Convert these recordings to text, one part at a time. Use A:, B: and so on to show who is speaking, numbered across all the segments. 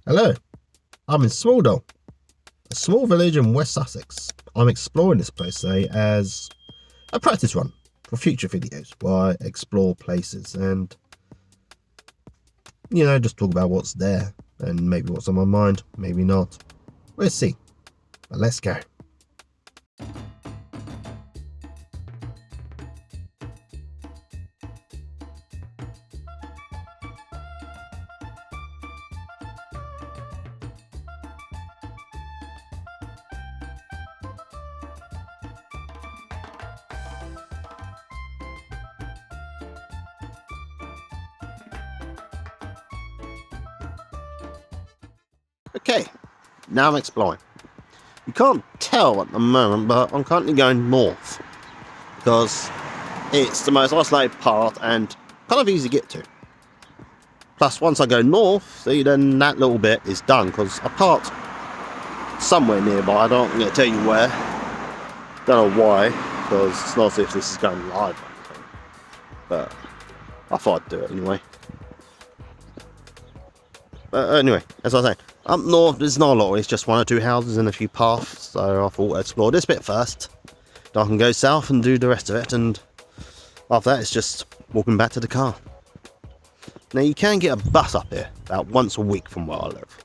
A: Hello, I'm in Small Dole, a small village in West Sussex. I'm exploring this place today as a practice run for future videos where I explore places and, just talk about what's there and maybe what's on my mind, maybe not. We'll see. But let's go. Okay, now I'm exploring. You can't tell at the moment, but I'm currently going north because it's the most isolated part and kind of easy to get to. Plus, once I go north, then that little bit is done because I parked somewhere nearby. I'm not going to tell you where. Don't know why, because it's not as if this is going live or anything. But I thought I'd do it anyway. But anyway, as I was saying, up north there's not a lot, it's just one or two houses and a few paths, so I thought I'd explore this bit first. Then I can go south and do the rest of it, and after that it's just walking back to the car. Now you can get a bus up here about once a week from where I live.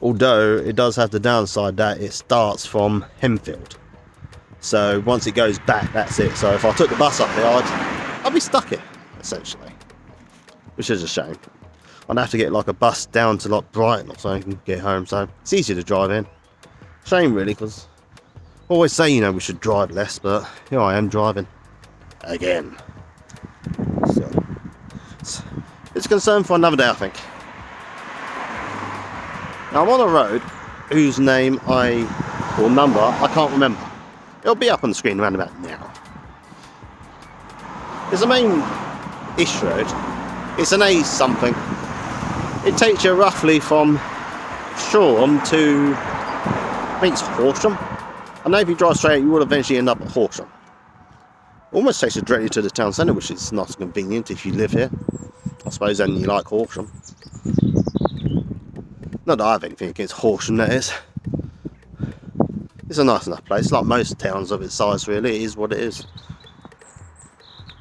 A: Although it does have the downside that it starts from Hemfield. So once it goes back, that's it. So if I took the bus up here, I'd be stuck here, essentially. Which is a shame. I'd have to get like a bus down to like Brighton or something to get home, so it's easier to drive in. Shame really, because I always say, we should drive less, but here I am driving again. So it's a concern for another day, I think. Now I'm on a road whose name or number I can't remember. It'll be up on the screen around about now. It's the main ish road. It's an A something. It takes you roughly from Shoreham to, I think it's Horsham. I know if you drive straight you will eventually end up at Horsham. Almost takes you directly to the town centre, which is not convenient if you live here. I suppose and you like Horsham. Not that I have anything against Horsham, that is. It's a nice enough place, like most towns of its size really, it is what it is.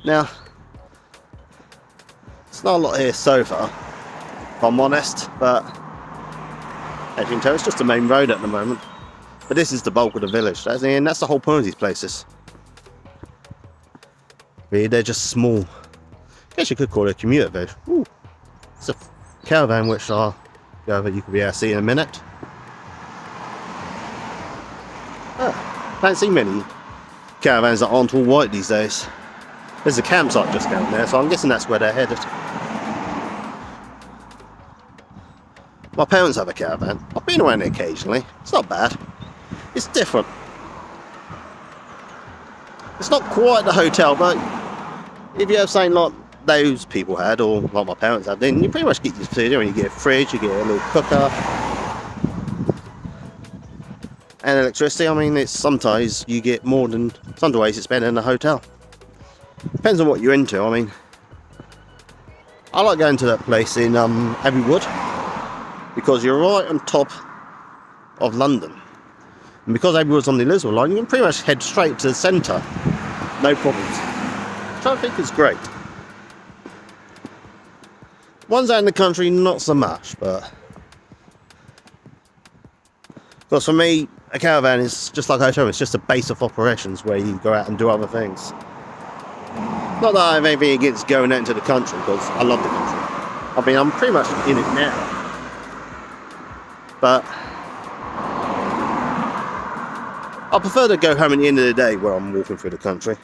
A: Now, it's not a lot here so far, if I'm honest, but as you can tell, it's just the main road at the moment. But this is the bulk of the village, and that's the whole point of these places. Really, they're just small. I guess you could call it a commuter village. Ooh, it's a caravan which you could be able to see in a minute. Don't see many caravans that aren't all white these days. There's a campsite just down there, so I'm guessing that's where they're headed. My parents have a caravan. I've been around it occasionally. It's not bad. It's different. It's not quite the hotel, but if you have something like those people had, or like my parents had, then you pretty much get your food here. You get a fridge, you get a little cooker, and electricity. I mean, it's sometimes you get more than some ways it's better than a hotel. Depends on what you're into. I mean, I like going to that place in Abbey Wood because you're right on top of London, and because Abbey Wood's on the Elizabeth line, you can pretty much head straight to the centre, no problems. Which I think is great. Ones out in the country, not so much, but because for me, a caravan is just like a hotel. It's just a base of operations where you go out and do other things. Not that I have anything against going out into the country, because I love the country. I mean, I'm pretty much in it now. But I prefer to go home at the end of the day where I'm walking through the country.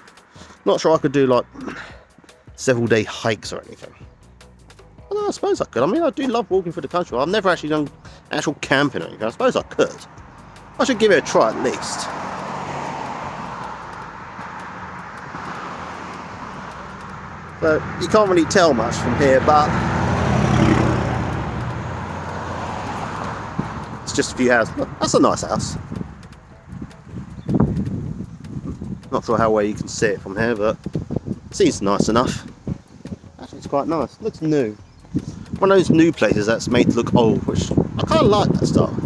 A: Not sure I could do like several day hikes or anything. Well, I suppose I could. I mean, I do love walking through the country. I've never actually done actual camping or anything. I suppose I could. I should give it a try at least. So you can't really tell much from here, but it's just a few houses. That's a nice house. Not sure how well you can see it from here, but it seems nice enough. Actually, it's quite nice. Looks new. One of those new places that's made to look old, which I kind of like that style.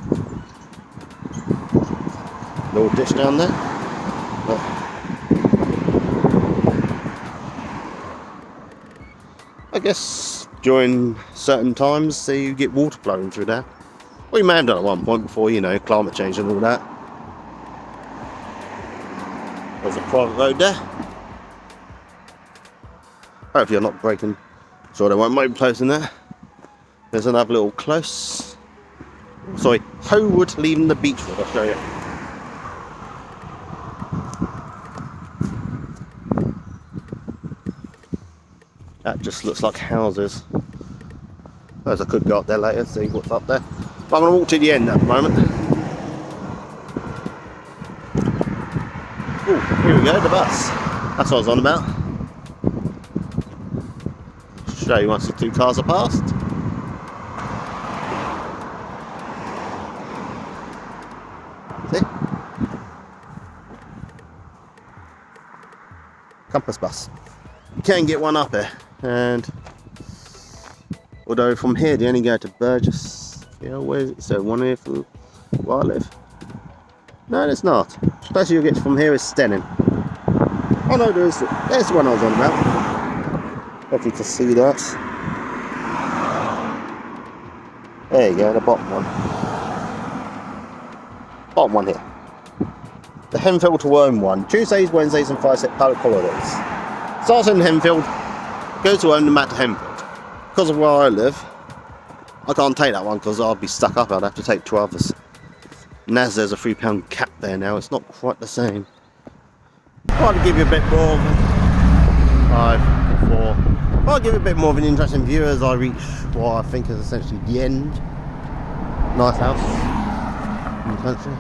A: Little ditch down there. But I guess during certain times you get water flowing through there. Well, you may have done at one point before, you know, climate change and all that. There's a private road there. Hopefully you're not breaking. Sure, they won't mow close in there. There's another little close. Sorry, Howood leaving the beach road, I'll show you. That just looks like houses. As I could go up there later, see what's up there. But I'm going to walk to the end at the moment. Oh, here we go, the bus. That's what I was on about. Show you once the two cars are passed. See? Compass bus. You can get one up here, and although from here they only go to Burgess. Yeah, where is it? So one here from where I live. No, there's not. The closest you'll get from here is Stenning. Oh no, there's the one I was on about. Hopefully to see that. There you go, the bottom one. Bottom one here. The Henfield to Worm one. Tuesdays, Wednesdays and Fridays public holidays. Starts in Henfield, goes to Worm and back to Henfield. Because of where I live, I can't take that one because I'll be stuck up. I'd have to take 2 others. And as there's a £3 cap there now, it's not quite the same. I'll give you a bit more of 5, 4. I'll give you a bit more of an interesting view as I reach what I think is essentially the end. Nice house in the country.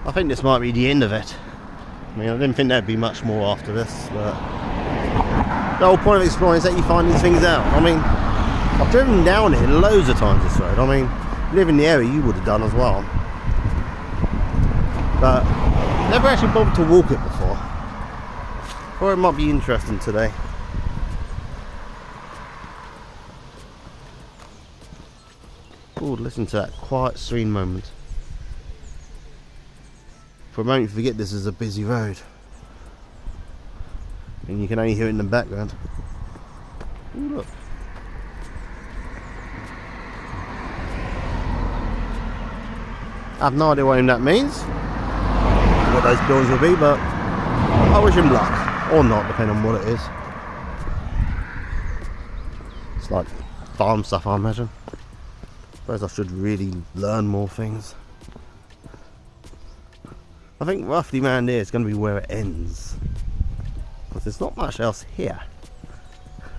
A: I think this might be the end of it. I mean, I didn't think there'd be much more after this, but the whole point of exploring is that you find these things out. I mean, I've driven down here loads of times this road. I mean, if you live in the area, you would have done as well. But never actually bothered to walk it before. Or it might be interesting today. Oh, listen to that quiet, serene moment. For a moment you forget this is a busy road. And you can only hear it in the background. Ooh, look. I have no idea what that means. What those buildings will be, but I wish him luck. Or not, depending on what it is. It's like farm stuff, I imagine. Suppose I should really learn more things. I think roughly around here is going to be where it ends. Because there's not much else here.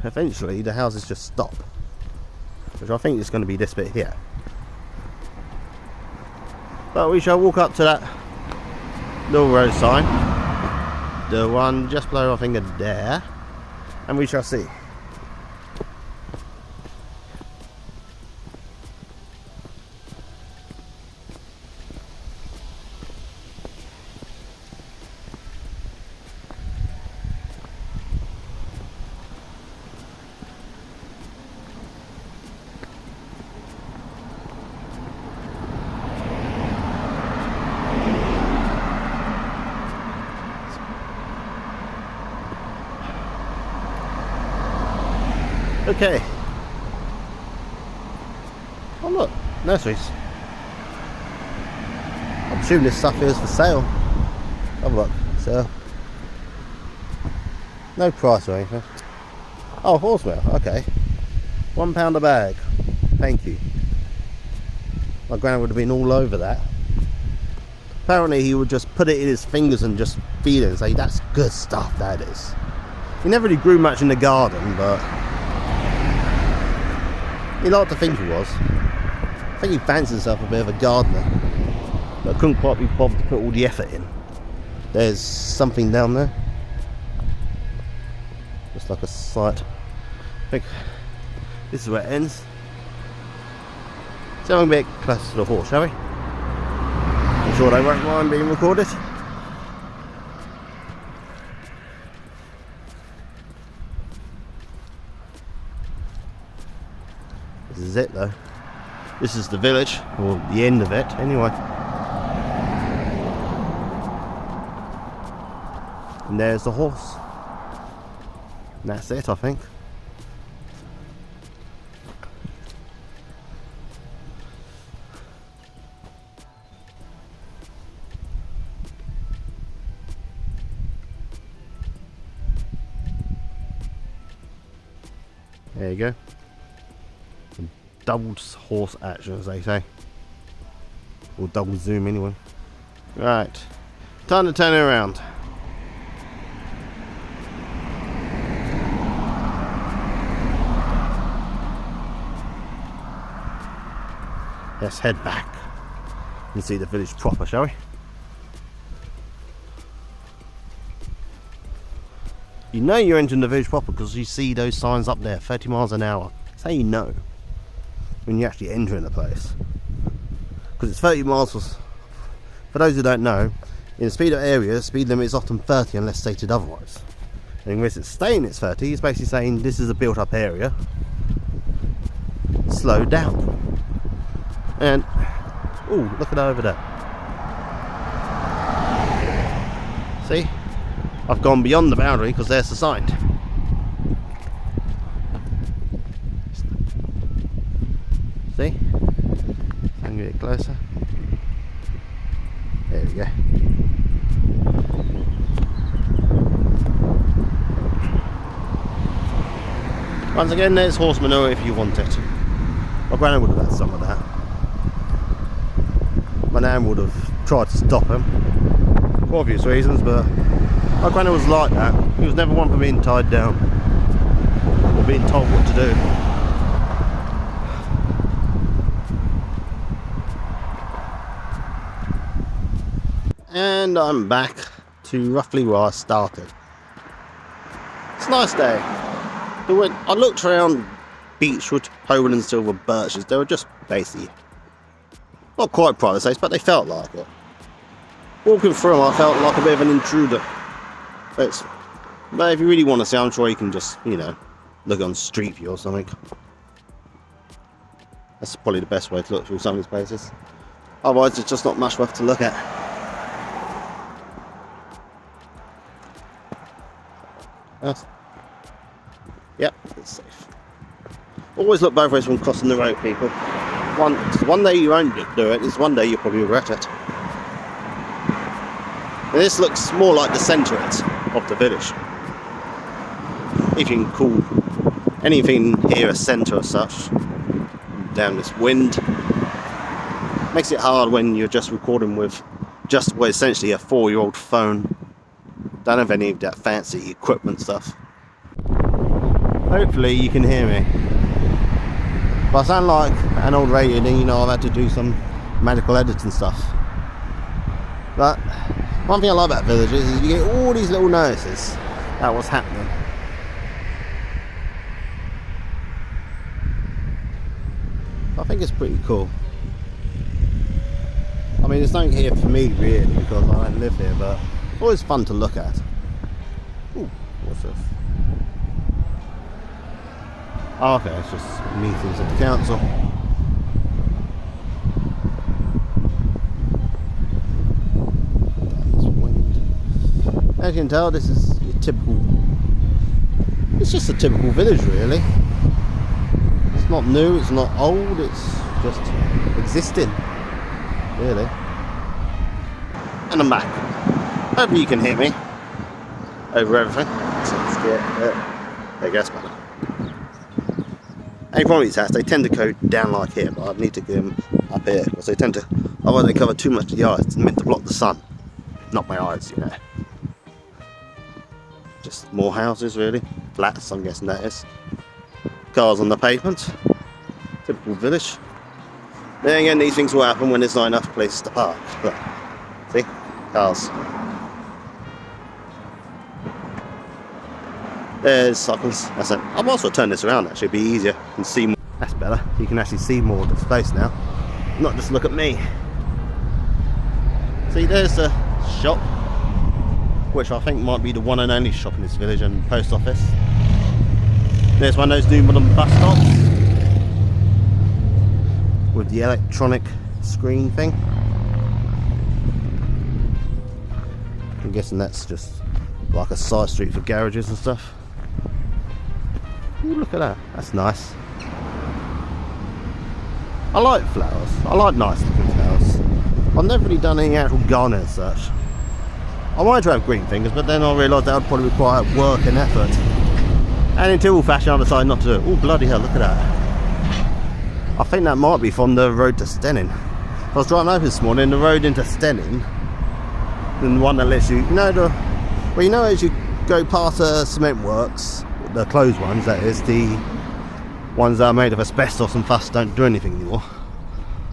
A: Eventually the houses just stop. Which I think is going to be this bit here. But we shall walk up to that little road sign. The one just below I think there. And we shall see. Okay. Oh look, nurseries. I'm assuming this stuff is for sale. Have a look. So, no price or anything. Oh, horseware. Okay. £1 a bag. Thank you. My granddad would have been all over that. Apparently he would just put it in his fingers and just feel it and say, that's good stuff, that is. He never really grew much in the garden, but he liked to think he was. I think he fancied himself a bit of a gardener, but couldn't quite be bothered to put all the effort in. There's something down there. Just like a sight. I think this is where it ends. So I'm a bit closer to the horse, shall we? I'm sure they won't mind being recorded. This is it though. This is the village, or the end of it anyway. And there's the horse. And that's it, I think. There you go. Double horse action, as they say. Or double zoom anyway. Right. Time to turn it around. Let's head back and see the village proper, shall we? You know you're entering the village proper because you see those signs up there, 30 miles an hour. That's how you know when you're actually entering the place. Because it's 30 miles for those who don't know, in the speed area, the speed limit is often 30 unless stated otherwise. And unless it's saying it's 30, it's basically saying this is a built up area. Slow down. And, ooh, look at that over there. See? I've gone beyond the boundary because there's the sign. See? I'm going to get closer. There we go. Once again, there's horse manure if you want it. My granny would have had some of that. My nan would have tried to stop him for obvious reasons, but my granny was like that. He was never one for being tied down or being told what to do. And I'm back to roughly where I started. It's a nice day. I looked around beechwood, Hoban and silver birches. They were just basically not quite private estates, but they felt like it. Walking through them, I felt like a bit of an intruder. But if you really want to see, I'm sure you can just, you know, look on Street View or something. That's probably the best way to look through some of these places. Otherwise, it's just not much worth to look at. Yep, it's safe. Always look both ways when crossing the road, people. One day you won't do it, it's one day you'll probably regret it. And this looks more like the centre of the village. If you can call anything here a centre as such. Down this wind. Makes it hard when you're just recording with just essentially a 4-year-old phone. Don't have any of that fancy equipment stuff. Hopefully you can hear me. If I sound like an old radio, then you know I've had to do some medical editing stuff. But one thing I like about villages is you get all these little notices about what's happening. I think it's pretty cool. I mean, there's nothing here for me really because I don't live here, but it's always fun to look at. Ooh, what's this? Oh, okay, it's just meetings at the council. As you can tell, this is your typical. It's just a typical village, really. It's not new, it's not old, it's just existing, really. And I'm back. Hopefully you can hear me over everything. So let's get there you go, it's better. Any problem with these hats, they tend to go down like here, but I need to get them up here because they tend to, otherwise they cover too much of the eyes. It's meant to block the sun, not my eyes, you know. Just more houses, really. Flats, I'm guessing that is. Cars on the pavement. Typical village. Then again, these things will happen when there's not enough places to park. Look, see? Cars. There's, that's it. I might as well turn this around actually, it'd be easier. You can see more. That's better. You can actually see more of the space now. Not just look at me. See, there's the shop, which I think might be the one and only shop in this village, and post office. There's one of those new modern bus stops. the electronic screen thing. I'm guessing that's just like a side street for garages and stuff. Ooh, look at that, that's nice. I like flowers, I like nice looking flowers. I've never really done any actual gardening as such. I wanted to have green fingers, but then I realised that would probably require work and effort. And in typical fashion I decided not to do it. Oh bloody hell, look at that. I think that might be from the road to Stenning. I was driving over this morning, the road into Stenning, and the one that lets you, well, you know, as you go past the cement works, the closed ones, that is, the ones that are made of asbestos and thus don't do anything anymore.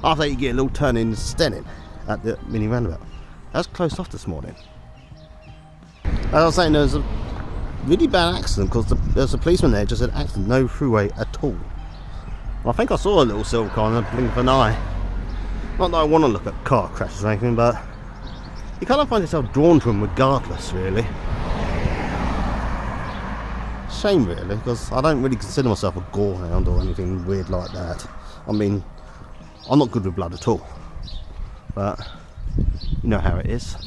A: After that you get a little turn in Stenning at the mini roundabout. That was closed off this morning. As I was saying, there was a really bad accident because there's a policeman there just said accident, no throughway at all. I think I saw a little silver car in the blink of an eye. Not that I want to look at car crashes or anything, but you kind of find yourself drawn to them regardless, really. Shame, really, because I don't really consider myself a gorehound or anything weird like that. I mean, I'm not good with blood at all, but you know how it is.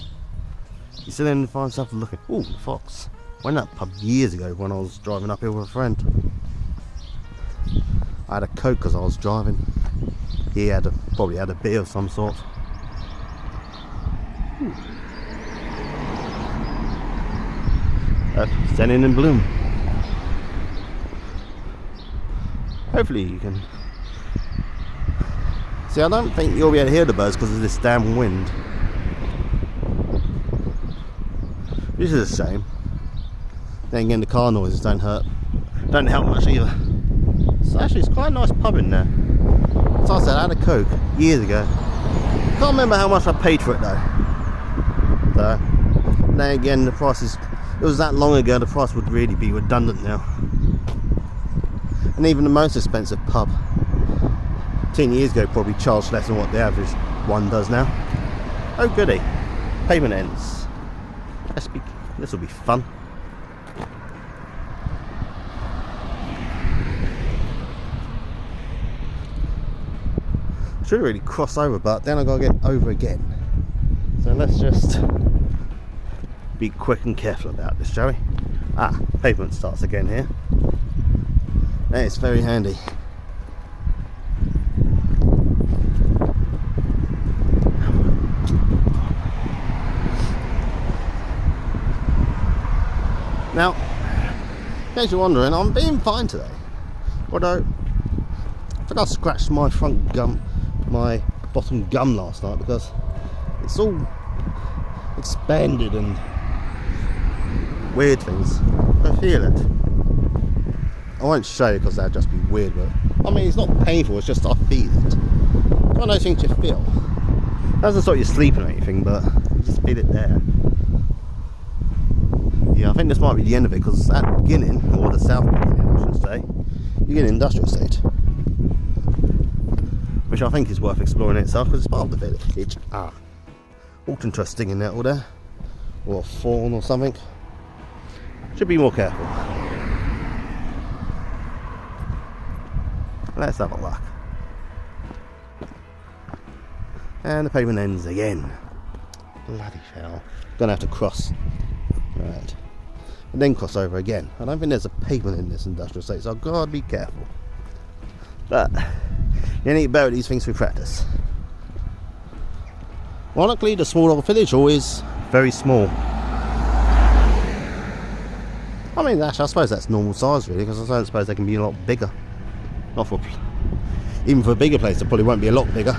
A: You sit there and find yourself looking. Ooh, the fox. Went to that pub years ago when I was driving uphill with a friend. I had a Coke because I was driving. He had probably had a beer of some sort. Standing in bloom. Hopefully you can see. I don't think you'll be able to hear the birds because of this damn wind, which is a shame. Then again, the car noises don't help much either. So actually it's quite a nice pub in there. As I said, I had a Coke years ago. Can't remember how much I paid for it though. So then again, the price is, it was that long ago, the price would really be redundant now. And even the most expensive pub 10 years ago probably charged less than what the average one does now. Oh goody, payment ends. This will be fun. Should really cross over, but then I gotta get over again. So let's just be quick and careful about this, shall we? Pavement starts again here. That is very handy. Now, in case you're wondering, I'm being fine today. Although, I think I scratched my front gum, my bottom gum last night because it's all expanded and weird things. I feel it. I won't show you because that'd just be weird, but I mean, it's not painful, it's just I feel it. It's one of those things you feel. It doesn't stop you sleeping or anything, but you just feel it there. Yeah, I think this might be the end of it because at the beginning, or the south beginning I should say, you get an industrial estate, which I think is worth exploring in itself because it's part of the village. All interesting in that all there, or a fawn or something. Should be more careful. Let's have a look. And the pavement ends again. Bloody hell. Gonna have to cross. Right. And then cross over again. I don't think there's a pavement in this industrial estate, so I've got to be careful. But you need to bear these things through practice. Well, luckily the Small Dole village is very small. I mean, actually, I suppose that's normal size really, because I don't suppose they can be a lot bigger. Not for, even for a bigger place, it probably won't be a lot bigger.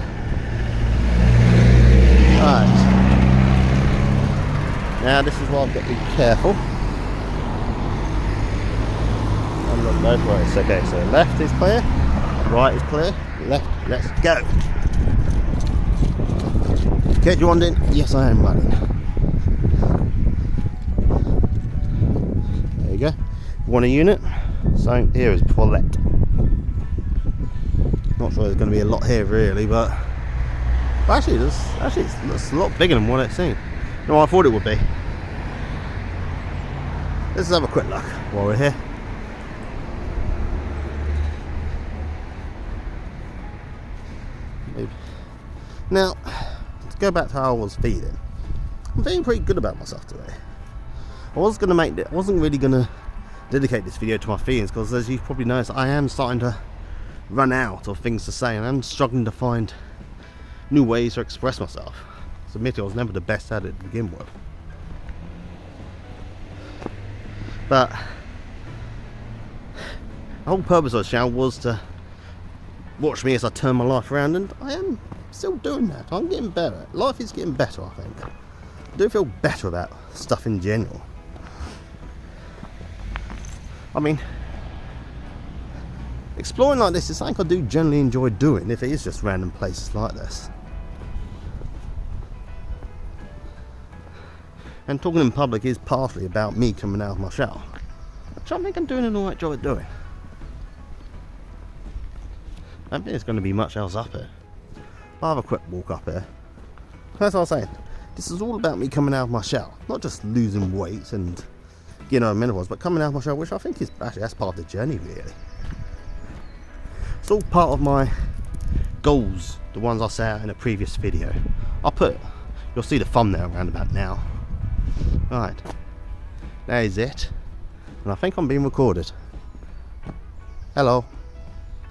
A: Right. Now this is why I've got to be careful. And look both ways. Okay, so left is clear, right is clear, left, let's go. Okay, you wondering? Yes, I am running. There you go. Want a unit? So here is toilet. Not sure there's going to be a lot here really, but actually it's a lot bigger than what it seemed. No, I thought it would be. Let's have a quick look while we're here. Now, to go back to how I was feeling, I'm feeling pretty good about myself today. I wasn't really gonna dedicate this video to my feelings, because as you've probably noticed, I am starting to run out of things to say, and I'm struggling to find new ways to express myself. So admittedly, I was never the best at it to begin with. But the whole purpose of the channel was to watch me as I turn my life around, and I am still doing that. I'm getting better. Life is getting better, I think. I do feel better about stuff in general. I mean, exploring like this is something I do generally enjoy doing, if it is just random places like this. And talking in public is partly about me coming out of my shell, which I think I'm doing an alright job at doing. I don't think there's going to be much else up here. I'll have a quick walk up here. That's what I was saying. This is all about me coming out of my shell. Not just losing weight and getting over menopause, but coming out of my shell, which I think is actually, that's part of the journey, really. It's all part of my goals, the ones I set out in a previous video. You'll see the thumbnail around about now. Right, that is it. And I think I'm being recorded. Hello.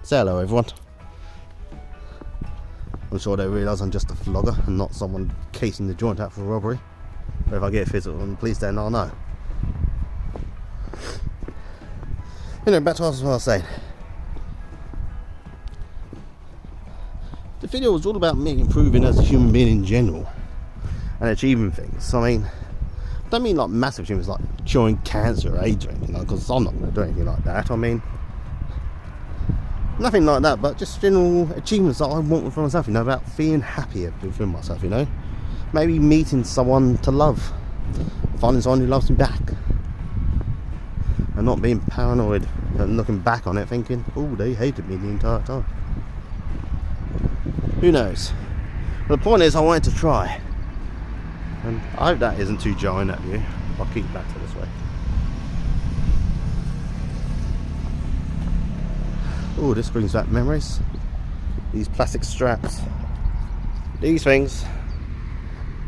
A: Say hello, everyone. I'm sure they realise I'm just a vlogger and not someone casing the joint out for robbery. But if I get physical on the police, then I'll know. Anyway, back to what I was saying. The video was all about me improving as a human being in general and achieving things. I mean, I don't mean like massive achievements like curing cancer or AIDS or anything, because I'm not going to do anything like that. I mean, nothing like that, but just general achievements that I want for myself, about feeling happier within myself, Maybe meeting someone to love, finding someone who loves me back, and not being paranoid and looking back on it thinking, oh, they hated me the entire time. Who knows? But the point is, I wanted to try, and I hope that isn't too jarring at you. I'll keep back to this way. Oh, this brings back memories. These plastic straps. These things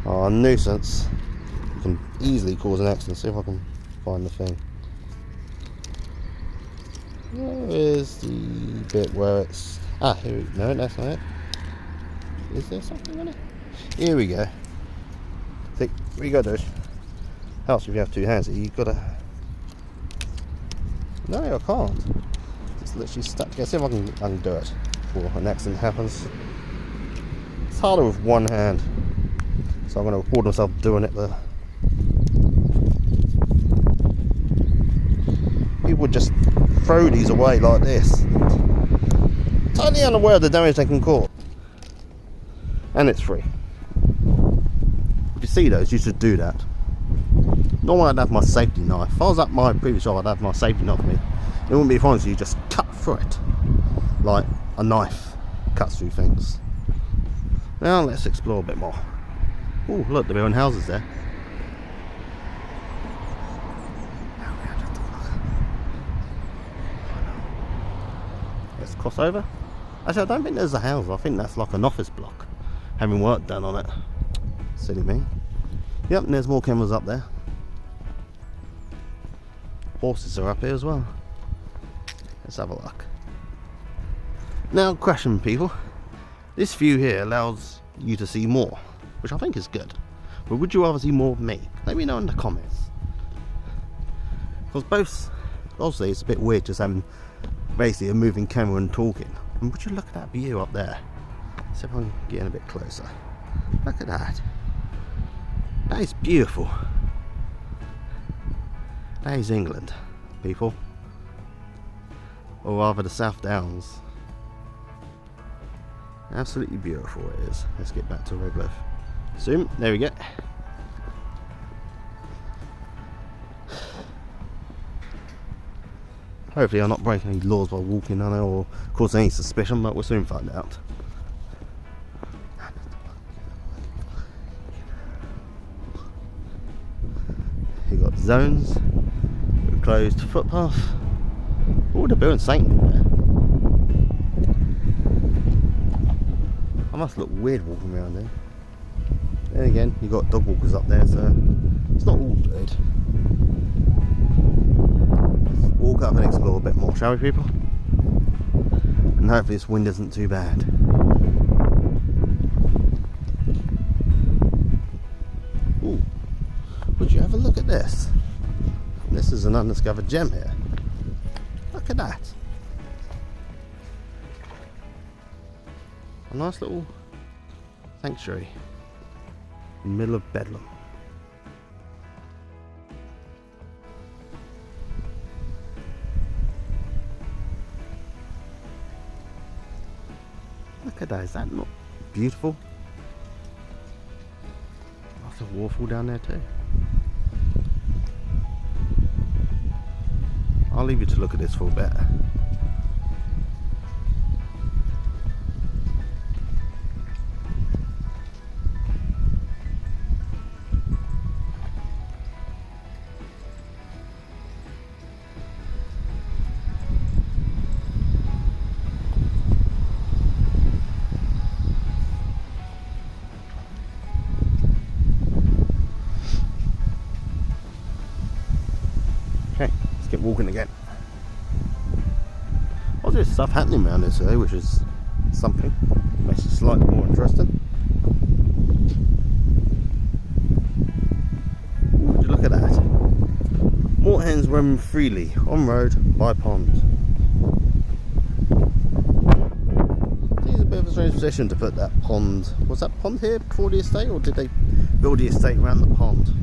A: are a nuisance. You can easily cause an accident. See if I can find the thing. Where is the bit where it's... Ah, here we go. No, that's not it. Is there something on it? Here we go. See, what you gotta do. Helps if you have two hands. You've gotta... No, I can't. It's literally stuck together. See if I can do it before an accident happens. It's harder with one hand, so I'm going to record myself doing it there. People just throw these away like this, totally unaware of the damage they can cause. And it's free. If you see those, you should do that. Normally I'd have my safety knife. If I was at my previous job, I'd have my safety knife with me. It wouldn't be fine, so you just cut through it like a knife cuts through things. Now let's explore a bit more. Oh, look, they're building houses there. Let's cross over. Actually, I don't think there's a house. I think that's like an office block, having work done on it. Silly me. Yep, and there's more cameras up there. Horses are up here as well. Let's have a look. Now, question, people. This view here allows you to see more, which I think is good. But would you rather see more of me? Let me know in the comments. Because both, obviously, it's a bit weird just having basically a moving camera and talking. And would you look at that view up there? See if I can get in a bit closer. Look at that. That is beautiful. That is England, people. Or rather the South Downs. Absolutely beautiful it is. Let's get back to regular zoom. There we go. Hopefully I'm not breaking any laws by walking on it or causing any suspicion, but we'll soon find out. You've got zones, closed footpath. Oh, the building's saintly there. I must look weird walking around there. Then again, you've got dog walkers up there, so it's not all good. Let's walk up and explore a bit more, shall we, people? And hopefully this wind isn't too bad. Ooh, would you have a look at this? This is an undiscovered gem here. Look at that. A nice little sanctuary in the middle of Bedlam. Look at that, is that not beautiful? Lots of waterfall down there too. I'll leave you to look at this for a bit. Okay, let's get walking again. Oh, there's stuff happening around this area, which is something. Makes it slightly more interesting. Would you look at that? More hens roam freely on road by pond. It's a bit of a strange position to put that pond. Was that pond here before the estate, or did they build the estate around the pond?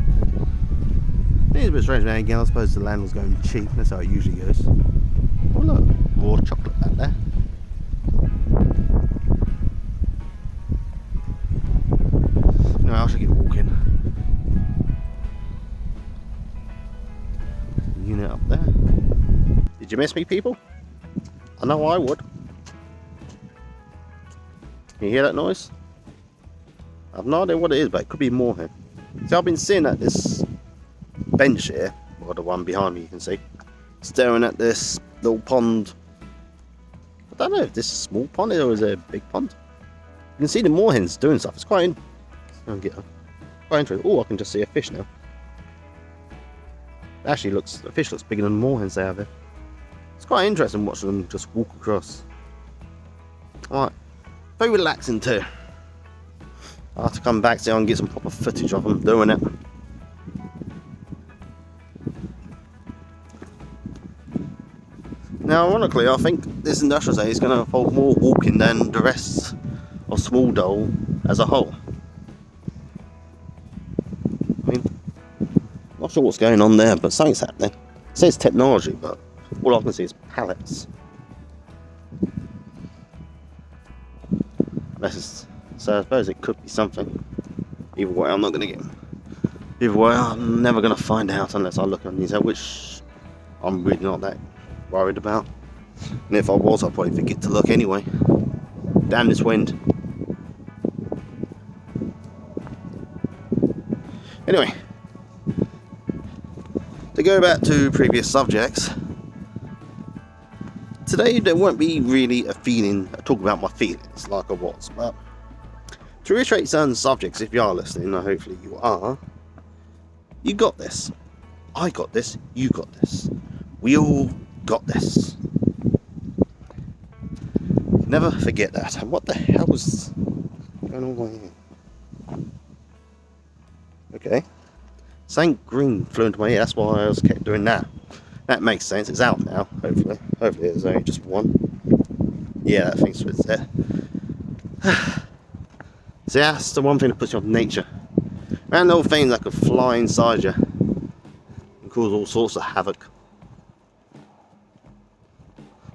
A: It's a bit strange now. Again, I suppose the land was going cheap. That's how it usually goes. Oh look, raw chocolate back there. No, I should get walking. Unit up there. Did you miss me, people? I know I would. Can you hear that noise? I've no idea what it is, but it could be more here. See, I've been seeing at this bench here, or the one behind me you can see, staring at this little pond. I don't know if this is a small pond or is it a big pond. You can see the moorhens doing stuff. It's quite interesting. Oh, I can just see a fish now. Actually, the fish looks bigger than the moorhens they have here. It's quite interesting watching them just walk across. Alright, very relaxing too. I'll have to come back so I can get some proper footage of them doing it. Now, ironically, I think this industrial estate is going to involve more walking than the rest of Small Dole as a whole. I mean, not sure what's going on there, but something's happening. It says technology, but all I can see is pallets. So I suppose it could be something. Either way, I'm not going to get. Either way, I'm never going to find out unless I look on these out, which I'm really not that worried about. And if I was, I'd probably forget to look anyway. Damn this wind. Anyway, to go back to previous subjects, today there won't be really a talk about my feelings like I was, but to reiterate certain subjects, if you are listening, and hopefully you are, you got this, I got this, you got this, we all got this. Never forget that. And what the hell was going on here? Okay. Something green flew into my ear, that's why I kept doing that. That makes sense, it's out now, hopefully. Hopefully there's only just one. Yeah, that thing's there. See, that's the one thing that puts you off nature. Random little things that could fly inside you and cause all sorts of havoc.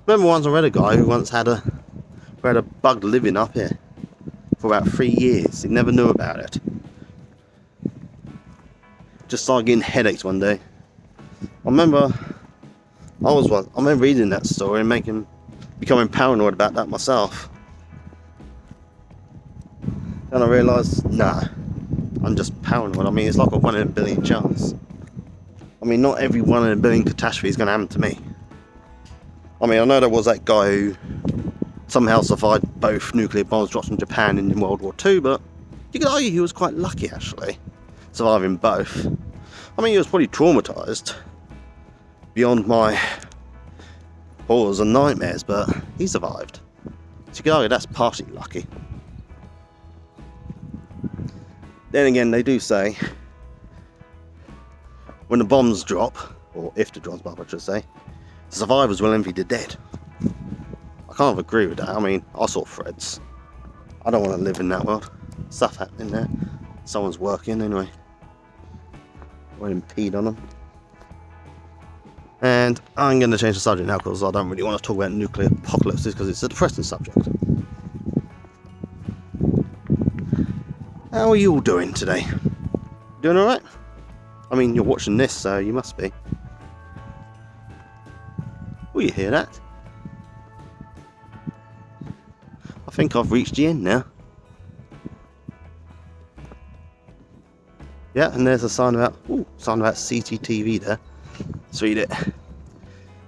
A: Remember once I read a guy who once had a bug living up here for about 3 years. He never knew about it. Just started getting headaches one day. I remember reading that story and becoming paranoid about that myself. Then I realised, nah, I'm just paranoid. I mean, it's like a 1 in a billion chance. I mean, not every 1 in a billion catastrophe is going to happen to me. I mean, I know there was that guy who somehow survived both nuclear bombs dropped from Japan in World War II, but you could argue he was quite lucky actually, surviving both. I mean, he was probably traumatised beyond my horrors and nightmares, but he survived. So you could argue that's partially lucky. Then again, they do say when the bombs drop, or if the bombs drop I should say, the survivors will envy the dead. I can't agree with that. I mean, I saw threads. I don't want to live in that world. Stuff happening there. Someone's working anyway. Won't impede on them. And I'm going to change the subject now because I don't really want to talk about nuclear apocalypses because it's a depressing subject. How are you all doing today? Doing alright? I mean, you're watching this, so you must be. Will you hear that? I think I've reached the end now. Yeah, and there's a sign about CCTV there. Let's read it.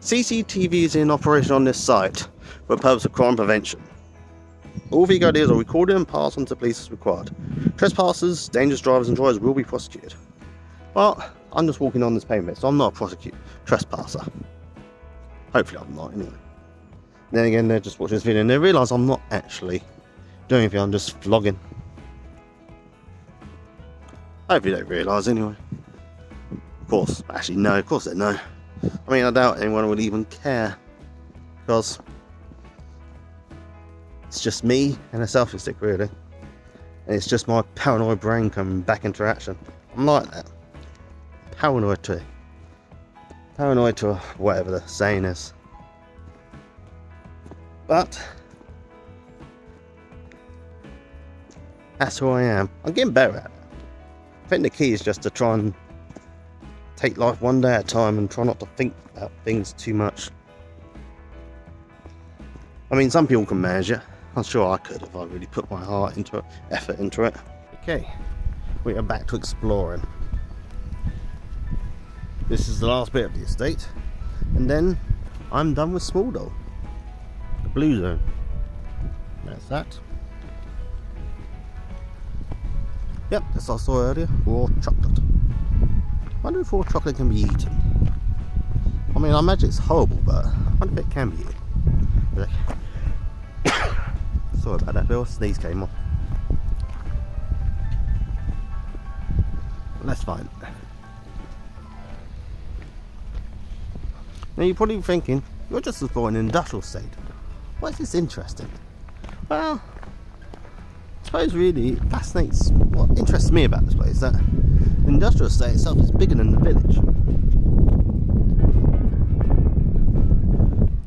A: CCTV is in operation on this site for the purpose of crime prevention. All vehicle ideas are recorded and passed on to police as required. Trespassers, dangerous drivers and drivers will be prosecuted. Well, I'm just walking on this pavement, so I'm not a trespasser. Hopefully I'm not, anyway. Then again, they're just watching this video and they realise I'm not actually doing anything, I'm just vlogging. Hopefully they realise anyway. Of course, actually no, of course they know. I mean, I doubt anyone would even care. Because it's just me and a selfie stick, really. And it's just my paranoid brain coming back into action. I'm like that. Paranoid to whatever the saying is. But that's who I am. I'm getting better at it. I think the key is just to try and take life one day at a time and try not to think about things too much. I mean, some people can manage it. I'm sure I could if I really put my heart into it, effort into it. Okay, we are back to exploring. This is the last bit of the estate, and then I'm done with Small Dole. The blue zone. That's that. Yep, as I saw earlier, raw chocolate. I wonder if raw chocolate can be eaten. I mean, I imagine it's horrible, but I wonder if it can be eaten. Sorry about that, Bill. Sneeze came off. That's fine. Now you're probably thinking, you're just exploring an industrial estate. Why is this interesting? Well, I suppose really it fascinates. What interests me about this place is that the industrial estate itself is bigger than the village.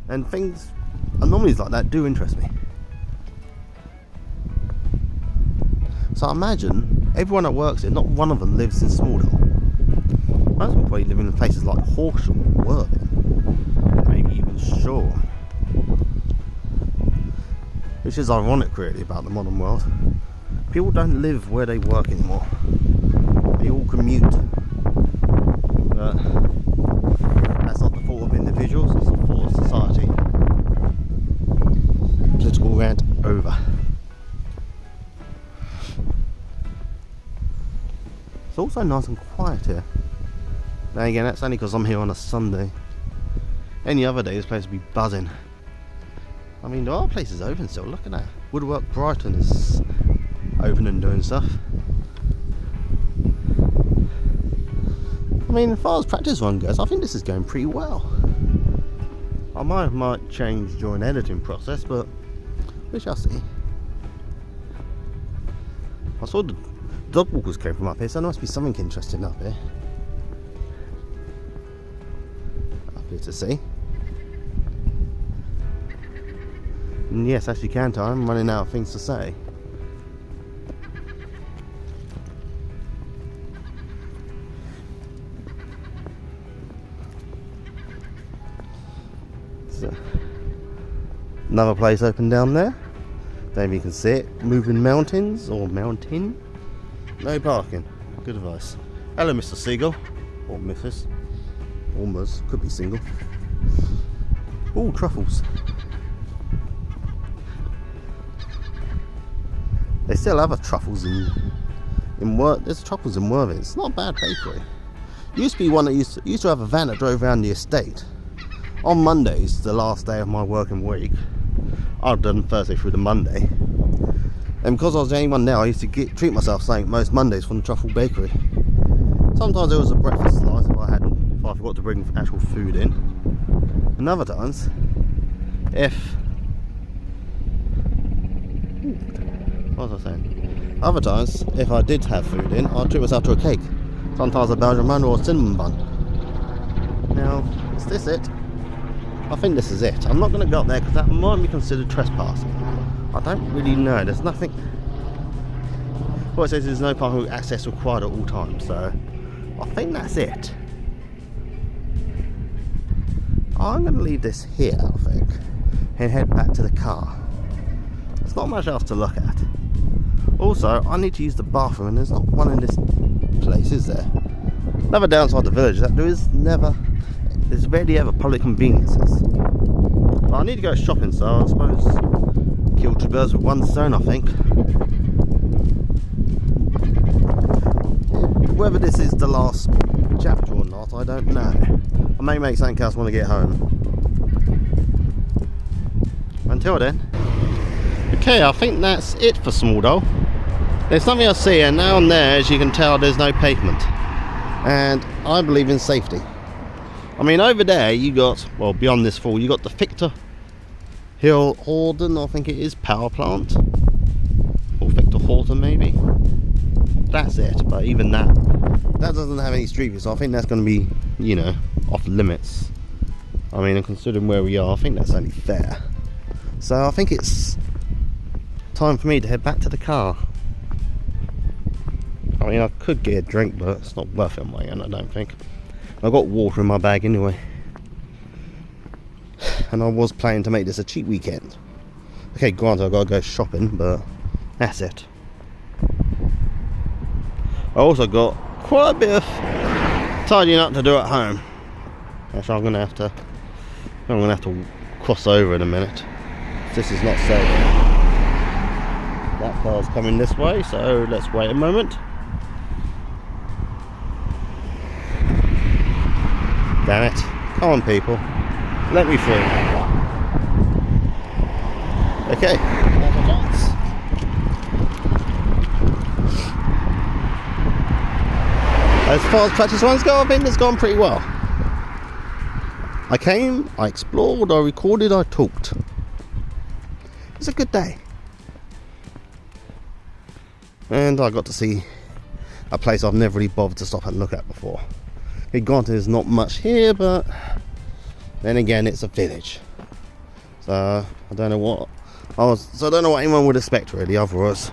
A: And things, anomalies like that do interest me. So I imagine everyone that works here, not one of them lives in Small Dole. Most of them probably live in places like Horsham or Worthing, maybe even Shoreham. Which is ironic really about the modern world. People don't live where they work anymore. They all commute. But that's not the fault of individuals, it's the fault of society. Political rant over. It's also nice and quiet here. Now again, that's only because I'm here on a Sunday. Any other day this place would be buzzing. I mean, there are places open still, look at that. Woodwork Brighton is open and doing stuff. I mean, as far as practice run goes, I think this is going pretty well. I might change during the editing process, but we shall see. I saw the dog walkers came from up here, so there must be something interesting up here. Up here to see. And yes, as you can tell, I'm running out of things to say. So, another place open down there. Don't know if you can see it. Moving mountains or mountain. No parking. Good advice. Hello, Mr. Seagull. Or Mrs. Or Ms. Could be single. Ooh, truffles. They still have a truffles in Worthing. There's truffles in Worthing. It's not a bad bakery. Used to be one that used to have a van that drove around the estate. On Mondays, the last day of my working week, I've done Thursday through to Monday. And because I was the only one now, I used to treat myself something most Mondays from the Truffle Bakery. Sometimes it was a breakfast slice if I forgot to bring actual food in. And other times, what was I saying? Other times, if I did have food in, I'd treat myself to a cake. Sometimes a Belgian bun or a cinnamon bun. Now, is this it? I think this is it. I'm not going to go up there because that might be considered trespassing. I don't really know. There's nothing. Well, it says there's no parking access required at all times, so I think that's it. I'm going to leave this here, I think, and head back to the car. There's not much else to look at. Also, I need to use the bathroom, and there's not one in this place, is there? Another downside of the village is that there's rarely ever public conveniences. But I need to go shopping, so I suppose kill two birds with one stone, I think. Whether this is the last chapter or not, I don't know. I may make something else when I get home. Until then. Okay, I think that's it for Small Dole. There's something I see, and now and there, as you can tell, there's no pavement. And I believe in safety. I mean, over there you got, well, beyond this fall, you got the Victor Hill Horden, I think it is, power plant. Or Victor Horton, maybe. That's it, but even that doesn't have any street view, so I think that's going to be, you know, off limits. I mean, considering where we are, I think that's only fair. So I think it's time for me to head back to the car. I mean, I could get a drink, but it's not worth it on my own, I don't think. I've got water in my bag anyway. And I was planning to make this a cheap weekend. Okay, granted, I've got to go shopping, but that's it. I also got quite a bit of tidying up to do at home. Actually, I'm gonna have to cross over in a minute. This is not safe. That car's coming this way, so let's wait a moment. Damn it. Come on, people. Let me through. Okay. That's a chance. As far as practice runs go, I think it's gone pretty well. I came, I explored, I recorded, I talked. It's a good day. And I got to see a place I've never really bothered to stop and look at before. Granted, there's not much here, but then again, it's a village. So I don't know what anyone would expect really. Otherwise,